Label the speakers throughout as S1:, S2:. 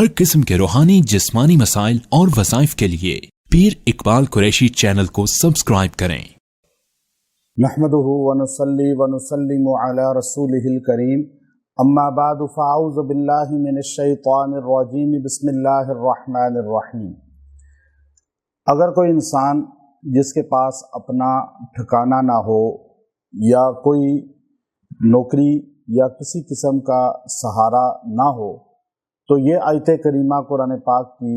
S1: हर किस्म के रूहानी जिस्मानी मसाइल और वज़ाइफ के लिए पीर इकबाल कुरैशी चैनल को सब्सक्राइब करें।
S2: नहमदुहु व नुसल्ली व नुसल्लिमु अला रसूलिहिल करीम, अम्मा बाद फ़अऊज़ु बिल्लाहि मिनश शैतानिर रजीम, बिस्मिल्लाहिर रहमानिर रहीम। अगर कोई इंसान जिसके पास अपना ठिकाना ना हो या कोई नौकरी या किसी किस्म का सहारा ना हो, तो ये आयत करीमा कुरान पाक की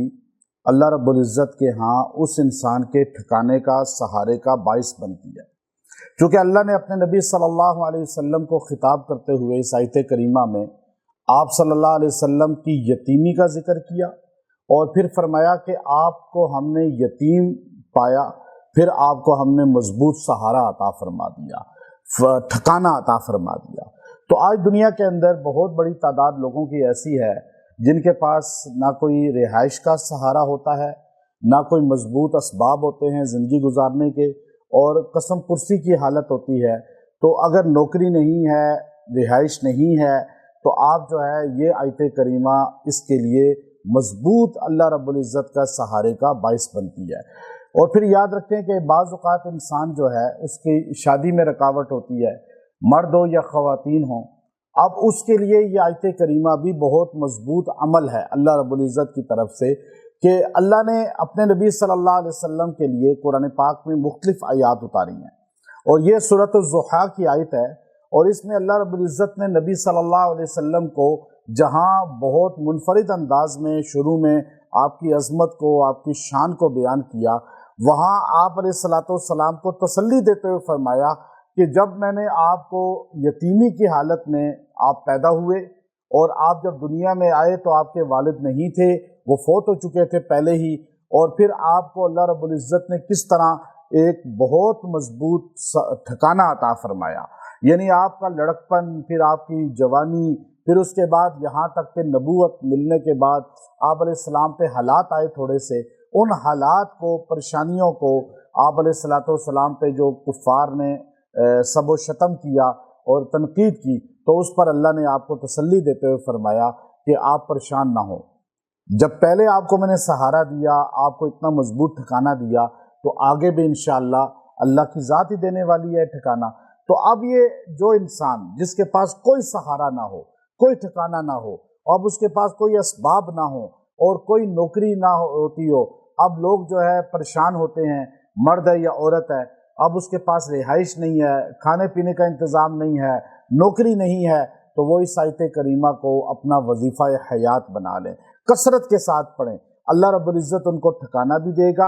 S2: अल्लाह रब्बुल इज़्ज़त के यहाँ उस इंसान के ठिकाने का, सहारे का बाइस बनती है। क्योंकि अल्लाह ने अपने नबी सल्लल्लाहु अलैहि वसल्लम को खिताब करते हुए इस आयत करीमा में आप सल्लल्लाहु अलैहि वसल्लम की यतीमी का जिक्र किया और फिर फरमाया कि आपको हमने यतीम पाया, फिर आपको हमने मजबूत सहारा अता फरमा दिया, ठिकाना अता फरमा दिया। तो आज दुनिया के अंदर बहुत बड़ी तादाद लोगों की ऐसी है जिनके पास ना कोई रिहाइश का सहारा होता है, ना कोई मजबूत असबाब होते हैं ज़िंदगी गुजारने के, और कसम पुरसी की हालत होती है। तो अगर नौकरी नहीं है, रिहाइश नहीं है, तो आप जो है ये आयत करीमा इसके लिए मजबूत अल्लाह रब्बुल इज़्ज़त का सहारे का बाइस बनती है। और फिर याद रखें कि बाज़ औक़ात इंसान जो है उसकी शादी में रुकावट होती है, मर्द हो या ख़वातीन हो। अब उसके लिए ये आयत करीमा भी बहुत मजबूत अमल है अल्लाह रब्बुल इज़्ज़त की तरफ से कि अल्लाह ने अपने नबी सल्लल्लाहु अलैहि वसल्लम के लिए कुरान पाक में मुख्तलिफ आयात उतारी हैं। और ये सूरत ज़ुहा की आयत है और इसमें अल्लाह रब्बुल इज़्ज़त ने नबी सल्लल्लाहु अलैहि वसल्लम को जहाँ बहुत मुनफरिद अंदाज में शुरू में आपकी अज़मत को, आपकी शान को बयान किया, वहाँ आप अलैहिस्सलातु वस्सलाम को तसल्ली देते हुए फरमाया कि जब मैंने आपको यतीमी की हालत में आप पैदा हुए और आप जब दुनिया में आए तो आपके वालिद नहीं थे, वो फौत हो चुके थे पहले ही, और फिर आपको अल्लाह रब्बुल इज़्ज़त ने किस तरह एक बहुत मजबूत ठिकाना अता फरमाया। यानी आपका लड़कपन, फिर आपकी जवानी, फिर उसके बाद यहाँ तक कि नबूवत मिलने के बाद आप अलैहिस्सलाम पे हालात आए थोड़े से, उन हालात को, परेशानियों को आप अलैहिस्सलातु वस्सलाम पे जो कुफ़ार ने सब व शतम किया और तनकीद की, तो उस पर अल्लाह ने आपको तसल्ली देते हुए फरमाया कि आप परेशान ना हो। जब पहले आपको मैंने सहारा दिया, आपको इतना मजबूत ठिकाना दिया, तो आगे भी इंशाअल्लाह अल्लाह की ज़ात ही देने वाली है ठिकाना। तो अब ये जो इंसान जिसके पास कोई सहारा ना हो, कोई ठिकाना ना हो, अब उसके पास कोई असबाब ना हो और कोई नौकरी ना होती हो, अब लोग जो है परेशान होते हैं, मर्द है या औरत है, अब उसके पास रिहाइश नहीं है, खाने पीने का इंतज़ाम नहीं है, नौकरी नहीं है, तो वो इस आयत करीमा को अपना वजीफ़ा हयात बना लें, कसरत के साथ पढ़ें। अल्लाह रब्बुल इज़्ज़त उनको ठिकाना भी देगा,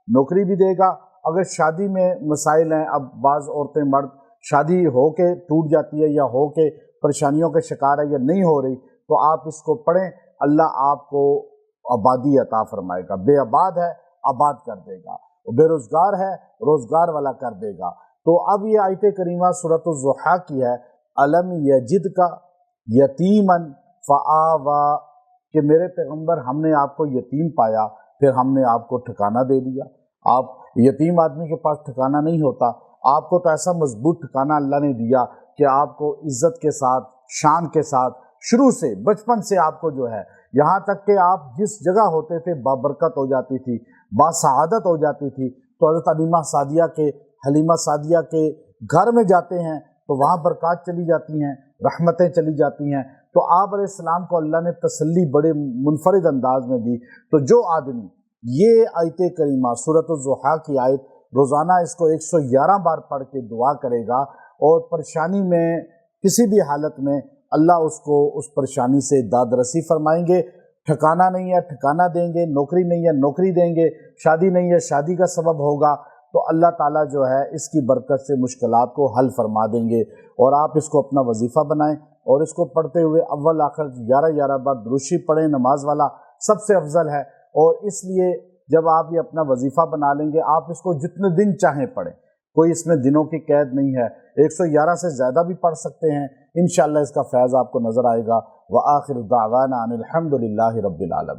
S2: नौकरी भी देगा। अगर शादी में मसाइल हैं, अब बाज़ औरतें मर्द शादी हो के टूट जाती है या हो के परेशानियों के शिकार है या नहीं हो रही, तो आप इसको पढ़ें, अल्लाह आपको आबादी अता फरमाएगा। बेआबाद है, आबाद कर देगा, बेरोज़गार है, रोज़गार वाला कर देगा। तो अब ये आयत करीमा सूरत ज़ुहा की है, अलम यजिद का यतीमन फ़आवा, कि मेरे पैगम्बर हमने आपको यतीम पाया, फिर हमने आपको ठिकाना दे दिया। आप यतीम आदमी के पास ठिकाना नहीं होता, आपको तो ऐसा मजबूत ठिकाना अल्लाह ने दिया कि आपको इज़्ज़त के साथ, शान के साथ, शुरू से बचपन से आपको जो है, यहाँ तक कि आप जिस जगह होते थे बाबरकत हो जाती थी, बासआदत हो जाती थी। तो हज़रत हलीमा सादिया के घर में जाते हैं तो वहाँ बरकत चली जाती हैं, रहमतें चली जाती हैं। तो आप अलैहिस्सलाम को अल्लाह ने तसल्ली बड़े मुनफरिद अंदाज में दी। तो जो आदमी ये आयत करीमा सूरत ज़ुहा की आयत रोज़ाना इसको 111 बार पढ़ के दुआ करेगा और परेशानी में किसी भी हालत में अल्लाह उसको उस परेशानी से दादरसी फरमाएंगे। ठिकाना नहीं है, ठिकाना देंगे, नौकरी नहीं है, नौकरी देंगे, शादी नहीं है, शादी का सबब होगा, तो अल्लाह ताला जो है इसकी बरकत से मुश्किलात को हल फरमा देंगे। और आप इसको अपना वजीफ़ा बनाएं और इसको पढ़ते हुए अव्वल आखिर 11-11 बार दुरूशी पढ़ें, नमाज वाला सबसे अफजल है। और इसलिए जब आप ये अपना वजीफ़ा बना लेंगे, आप इसको जितने दिन चाहें पढ़ें, कोई इसमें दिनों की कैद नहीं है, 111 से ज़्यादा भी पढ़ सकते हैं, इंशाअल्लाह इसका फैज़ आपको नज़र आएगा। व आखिर दावाना अनिल हम्दुलिल्लाहि रब्बिल आलमीन।